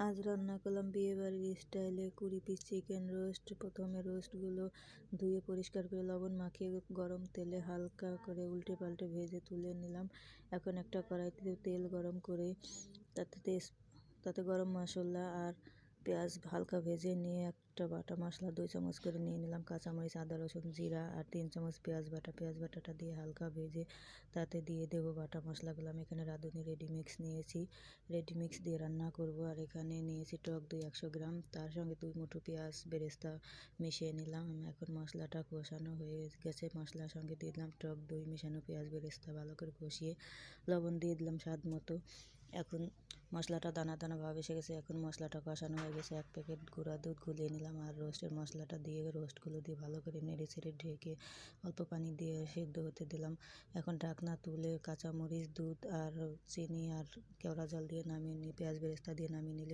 আজ রান্না করলাম বিয়েবাড়ির স্টাইলে 20 পিস চিকেন রোস্ট। প্রথমে রোস্টগুলো ধুয়ে পরিষ্কার করে লবণ মাখিয়ে গরম তেলে হালকা করে উল্টে পাল্টে ভেজে তুলে নিলাম। এখন একটা কড়াইতে তেল গরম করে তাতে গরম মশলা আর পেঁয়াজ হালকা ভেজে নিয়ে একটা বাটা মশলা 2 চামচ করে নিয়ে নিলাম। কাঁচামরিচ, আদা, রসুন, জিরা আর 3 চামচ পেঁয়াজ বাটাটা দিয়ে হালকা ভেজে তাতে দিয়ে দেবো বাটা মশলাগুলো। আমি এখানে রাঁধুনি রেডিমিক্স নিয়েছি, রেডিমিক্স দিয়ে রান্না করব। আর এখানে নিয়েছি টক দই 100 গ্রাম, তার সঙ্গে 2 মুঠো পেঁয়াজ বেরেস্তা মিশিয়ে নিলাম। এখন মশলাটা কষানো হয়ে গেছে, মশলার সঙ্গে দিয়ে দিলাম টক দই মেশানো পেঁয়াজ বেরেস্তা ভালো করে কষিয়ে লবণ দিয়ে দিলাম স্বাদ মতো। এখন মশলাটা দানা দানা ভাব এসে গেছে। এখন মশলাটা কষানো হয়ে গেছে, 1 প্যাকেট গুঁড়া দুধ গুলিয়ে নিলাম আর রোস্টের মশলাটা দিয়ে রোস্টগুলো দিয়ে ভালো করে নেড়ে ছেড়ে ঢেকে অল্প পানি দিয়ে সেদ্ধ হতে দিলাম। এখন ঢাকনা তুলে কাঁচামরিচ, দুধ আর চিনি আর কেওড়া জল দিয়ে নামিয়ে পেঁয়াজ বেরেস্তা দিয়ে নামিয়ে নিলে